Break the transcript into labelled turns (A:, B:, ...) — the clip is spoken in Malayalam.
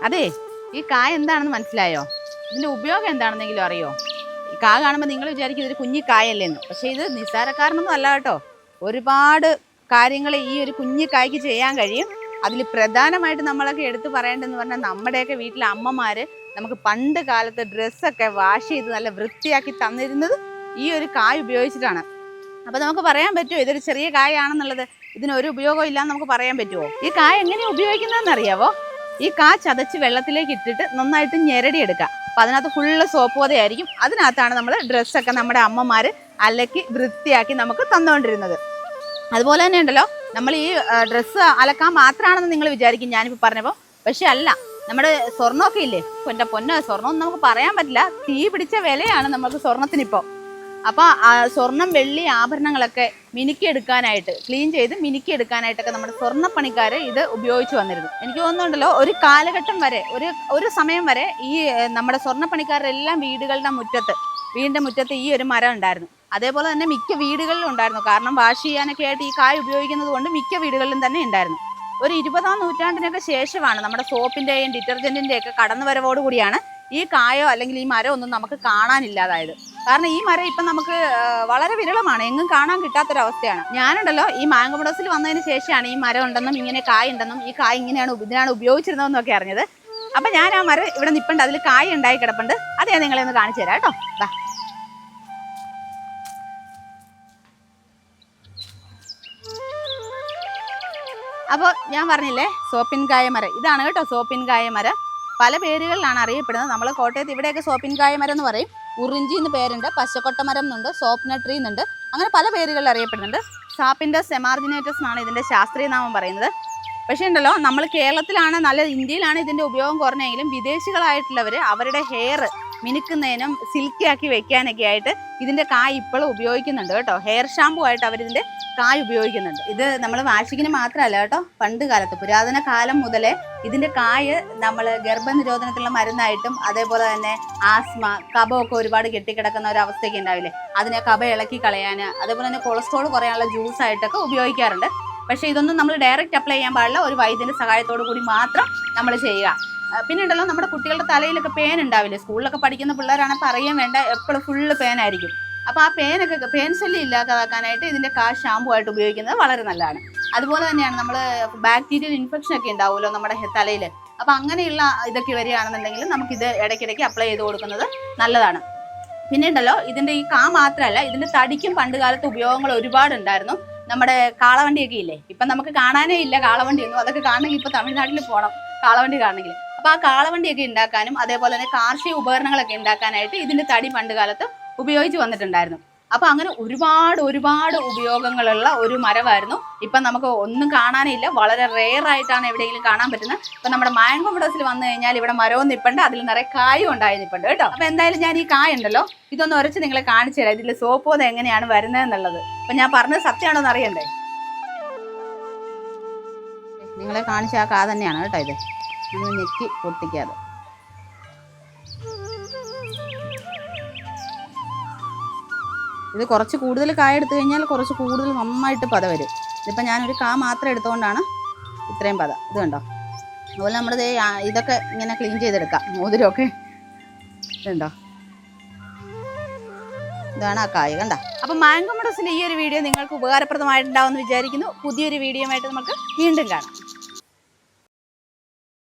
A: അതെ, ഈ കായ എന്താണെന്ന് മനസ്സിലായോ? ഇതിന്റെ ഉപയോഗം എന്താണെന്നെങ്കിലും അറിയോ? ഈ കായ കാണുമ്പോൾ നിങ്ങൾ വിചാരിക്കും ഇതൊരു കുഞ്ഞി കായല്ലേന്ന്. പക്ഷെ ഇത് നിസ്സാരക്കാരനൊന്നും അല്ല കേട്ടോ. ഒരുപാട് കാര്യങ്ങൾ ഈ ഒരു കുഞ്ഞി കായ്ക്ക് ചെയ്യാൻ കഴിയും. അതിൽ പ്രധാനമായിട്ട് നമ്മളൊക്കെ എടുത്തു പറയേണ്ടതെന്ന് പറഞ്ഞാൽ നമ്മുടെയൊക്കെ വീട്ടിലെ അമ്മമാര് നമുക്ക് പണ്ട് കാലത്ത് ഡ്രസ്സൊക്കെ വാഷ് ചെയ്ത് നല്ല വൃത്തിയാക്കി തന്നിരുന്നത് ഈ ഒരു കായ് ഉപയോഗിച്ചിട്ടാണ്. അപ്പൊ നമുക്ക് പറയാൻ പറ്റുമോ ഇതൊരു ചെറിയ കായാണെന്നുള്ളത്? ഇതിനൊരു ഉപയോഗം ഇല്ലാന്ന് നമുക്ക് പറയാൻ പറ്റുമോ? ഈ കായ എങ്ങനെയാണ് ഉപയോഗിക്കുന്നതെന്ന് അറിയാവോ? ഈ കാ ചതച്ച് വെള്ളത്തിലേക്ക് ഇട്ടിട്ട് നന്നായിട്ട് ഞെരടി എടുക്കുക. അപ്പൊ അതിനകത്ത് ഫുള്ള് സോപ്പ് പോതെയായിരിക്കും. അതിനകത്താണ് നമ്മൾ ഡ്രസ്സൊക്കെ നമ്മുടെ അമ്മമാര് അലക്കി വൃത്തിയാക്കി നമുക്ക് തന്നുകൊണ്ടിരുന്നത്. അതുപോലെ തന്നെ ഉണ്ടല്ലോ, നമ്മൾ ഈ ഡ്രസ്സ് അലക്കാൻ മാത്രമാണെന്ന് നിങ്ങൾ വിചാരിക്കും ഞാനിപ്പോൾ പറഞ്ഞപ്പോൾ. പക്ഷെ അല്ല, നമ്മുടെ സ്വർണ്ണമൊക്കെ ഇല്ലേ, എൻ്റെ പൊന്ന സ്വർണ്ണം നമുക്ക് പറയാൻ പറ്റില്ല. തീ പിടിച്ച വിലയാണ് നമുക്ക് സ്വർണത്തിനിപ്പോൾ. അപ്പോൾ സ്വർണം വെള്ളി ആഭരണങ്ങളൊക്കെ മിനുക്കിയെടുക്കാനായിട്ട്, ക്ലീൻ ചെയ്ത് മിനുക്കിയെടുക്കാനായിട്ടൊക്കെ നമ്മുടെ സ്വർണ്ണപ്പണിക്കാർ ഇത് ഉപയോഗിച്ച് വന്നിരുന്നു. എനിക്ക് തോന്നുന്നുണ്ടല്ലോ, ഒരു കാലഘട്ടം വരെ, ഒരു സമയം വരെ ഈ നമ്മുടെ സ്വർണ്ണപ്പണിക്കാരെല്ലാം വീടിൻ്റെ മുറ്റത്ത് ഈ ഒരു മരം ഉണ്ടായിരുന്നു. അതേപോലെ തന്നെ മിക്ക വീടുകളിലും ഉണ്ടായിരുന്നു. കാരണം വാഷ് ചെയ്യാനൊക്കെ ആയിട്ട് ഈ കായ ഉപയോഗിക്കുന്നത് കൊണ്ട് മിക്ക വീടുകളിലും തന്നെ ഉണ്ടായിരുന്നു. ഒരു 20-ാം നൂറ്റാണ്ടിനൊക്കെ ശേഷമാണ് നമ്മുടെ സോപ്പിൻ്റെയും ഡിറ്റർജൻറ്റിൻ്റെയും ഒക്കെ കടന്നുവരവോടുകൂടിയാണ് ഈ കായോ അല്ലെങ്കിൽ ഈ മരം ഒന്നും നമുക്ക് കാണാനില്ലാതായത്. കാരണം ഈ മരം ഇപ്പം നമുക്ക് വളരെ വിരളമാണ്, എങ്ങും കാണാൻ കിട്ടാത്തൊരവസ്ഥയാണ്. ഞാനുണ്ടല്ലോ, ഈ മാങ്കോമോഡോസിൽ വന്നതിന് ശേഷമാണ് ഈ മരം ഉണ്ടെന്നും ഇങ്ങനെ കായ ഉണ്ടെന്നും ഈ കായ ഇതിനാണ് ഉപയോഗിച്ചിരുന്നതെന്നൊക്കെ അറിഞ്ഞത്. അപ്പം ഞാൻ ആ മരം ഇവിടെ നിൽപ്പുണ്ട്, അതിൽ കായ ഉണ്ടായി കിടപ്പുണ്ട്. അത് ഞാൻ നിങ്ങളെ ഒന്ന് കാണിച്ചു തരാം കേട്ടോ. ദാ അപ്പോൾ ഞാൻ പറഞ്ഞില്ലേ, സോപ്പിൻ കായ മരം ഇതാണ് കേട്ടോ. സോപ്പിൻ കായ മരം പല പേരുകളിലാണ് അറിയപ്പെടുന്നത്. നമ്മൾ കോട്ടയത്ത് ഇവിടെയൊക്കെ സോപ്പിൻ കായ മരം എന്ന് പറയും. ഉറിഞ്ചി എന്ന് പേരുണ്ട്, പശക്കൊട്ടമരം എന്നുണ്ട്, സോപ്പ് നട്രീ എന്നുണ്ട്, അങ്ങനെ പല പേരുകളിൽ അറിയപ്പെടുന്നുണ്ട്. സാപ്പിൻഡസ് എമാർജിനേറ്റസ് എന്നാണ് ഇതിൻ്റെ ശാസ്ത്രീയ നാമം പറയുന്നത്. പക്ഷേ ഉണ്ടല്ലോ, നമ്മൾ കേരളത്തിലാണ്, ഇന്ത്യയിലാണ് ഇതിൻ്റെ ഉപയോഗം കുറഞ്ഞെങ്കിലും വിദേശികളായിട്ടുള്ളവർ അവരുടെ ഹെയർ മിനുക്കുന്നതിനും സിൽക്കിയാക്കി വെക്കാനൊക്കെ ആയിട്ട് ഇതിൻ്റെ കായ് ഇപ്പോഴും ഉപയോഗിക്കുന്നുണ്ട് കേട്ടോ. ഹെയർ ഷാമ്പു ആയിട്ട് അവരിതിൻ്റെ കായ് ഉപയോഗിക്കുന്നുണ്ട്. ഇത് നമ്മൾ വാഷിങ്ങിന് മാത്രമല്ല കേട്ടോ, പണ്ട് കാലത്ത് പുരാതന കാലം മുതലേ ഇതിൻ്റെ കായ് നമ്മൾ ഗർഭനിരോധനത്തിലുള്ള മരുന്നായിട്ടും, അതേപോലെ തന്നെ ആസ്മ, കഫമൊക്കെ ഒരുപാട് കെട്ടിക്കിടക്കുന്ന ഒരു അവസ്ഥയൊക്കെ ഉണ്ടാവില്ലേ, അതിനെ കഫ ഇളക്കി കളയാൻ, അതേപോലെ തന്നെ കൊളസ്ട്രോൾ കുറയാനുള്ള ജ്യൂസായിട്ടൊക്കെ ഉപയോഗിക്കാറുണ്ട്. പക്ഷേ ഇതൊന്നും നമ്മൾ ഡയറക്റ്റ് അപ്ലൈ ചെയ്യാൻ പാടില്ല, ഒരു വൈദ്യൻ്റെ സഹായത്തോടു കൂടി മാത്രം നമ്മൾ ചെയ്യുക. പിന്നെ ഉണ്ടല്ലോ, നമ്മുടെ കുട്ടികളുടെ തലയിലൊക്കെ പേൻ ഉണ്ടാവില്ലേ, സ്കൂളിലൊക്കെ പഠിക്കുന്ന പിള്ളേരാണെങ്കിൽ പറയാൻ വേണ്ട, എപ്പോഴും ഫുള്ള് പേനായിരിക്കും. അപ്പോൾ ആ പേൻ ശല്യം ഇല്ലാതാക്കാനായിട്ട് ഇതിൻ്റെ ഷാമ്പു ആയിട്ട് ഉപയോഗിക്കുന്നത് വളരെ നല്ലതാണ്. അതുപോലെ തന്നെയാണ് നമ്മൾ ബാക്ടീരിയൽ ഇൻഫെക്ഷൻ ഒക്കെ ഉണ്ടാവുമല്ലോ നമ്മുടെ തലയിൽ. അപ്പോൾ അങ്ങനെയുള്ള ഇതൊക്കെ വരികയാണെന്നുണ്ടെങ്കിൽ നമുക്കിത് ഇടയ്ക്കിടയ്ക്ക് അപ്ലൈ ചെയ്ത് കൊടുക്കുന്നത് നല്ലതാണ്. പിന്നെ ഉണ്ടല്ലോ, ഇതിൻ്റെ ഈ മാത്രമല്ല, ഇതിൻ്റെ തടിക്കും പണ്ട് കാലത്ത് ഉപയോഗങ്ങൾ ഒരുപാടുണ്ടായിരുന്നു. നമ്മുടെ കാളവണ്ടിയൊക്കെ ഇല്ലേ, ഇപ്പം നമുക്ക് കാണാനേ ഇല്ല കാളവണ്ടിയൊന്നും. അതൊക്കെ കാണണമെങ്കിൽ ഇപ്പോൾ തമിഴ്നാട്ടിൽ പോകണം കാളവണ്ടി കാണണമെങ്കിൽ. അപ്പോൾ ആ കാളവണ്ടിയൊക്കെ ഉണ്ടാക്കാനും അതേപോലെ തന്നെ കാർഷിക ഉപകരണങ്ങളൊക്കെ ഉണ്ടാക്കാനായിട്ട് ഇതിൻ്റെ തടി പണ്ട് കാലത്ത് ഉപയോഗിച്ച് വന്നിട്ടുണ്ടായിരുന്നു. അപ്പോൾ അങ്ങനെ ഒരുപാട് ഉപയോഗങ്ങളുള്ള ഒരു മരമായിരുന്നു. ഇപ്പം നമുക്ക് ഒന്നും കാണാനില്ല, വളരെ റെയർ ആയിട്ടാണ് എവിടെയെങ്കിലും കാണാൻ പറ്റുന്നത്. ഇപ്പം നമ്മുടെ മാങ്കോമോഡോസിൽ വന്നു കഴിഞ്ഞാൽ ഇവിടെ മരവും നിൽപ്പുണ്ട്, അതിൽ നിറയെ കായും ഉണ്ടായി നിൽപ്പുണ്ട് കേട്ടോ. അപ്പോൾ എന്തായാലും ഞാൻ ഈ കായ ഉണ്ടല്ലോ, ഇതൊന്ന് ഉരച്ച് നിങ്ങളെ കാണിച്ചു തരാം, ഇതിൽ സോപ്പോത എങ്ങനെയാണ് വരുന്നതെന്നുള്ളത്. അപ്പം ഞാൻ പറഞ്ഞത് സത്യമാണോ എന്ന് അറിയണ്ടേ? നിങ്ങളെ കാണിച്ച ആ കാ തന്നെയാണ് കേട്ടോ ഇത്. നമ്മൾ ഞെക്കി പൊട്ടിക്കാതെ. ഇത് കുറച്ച് കൂടുതൽ കായ എടുത്തു കഴിഞ്ഞാൽ കുറച്ച് കൂടുതൽ നന്നായിട്ട് പത വരും. ഇതിപ്പോൾ ഞാനൊരു മാത്രം എടുത്തുകൊണ്ടാണ് ഇത്രയും പത. ഇത് കണ്ടോ? അതുപോലെ നമ്മുടെ ഇതൊക്കെ ഇങ്ങനെ ക്ലീൻ ചെയ്തെടുക്കാം, മോതിരമൊക്കെ. ഇതുണ്ടോ? ഇതാണ് ആ കായ, കണ്ട. അപ്പം മാങ്കോമോഡോസിൻ്റെ ഈ ഒരു വീഡിയോ നിങ്ങൾക്ക് ഉപകാരപ്രദമായിട്ടുണ്ടാവുമെന്ന് വിചാരിക്കുന്നു. പുതിയൊരു വീഡിയോ ആയിട്ട് നമുക്ക് വീണ്ടും കാണാം.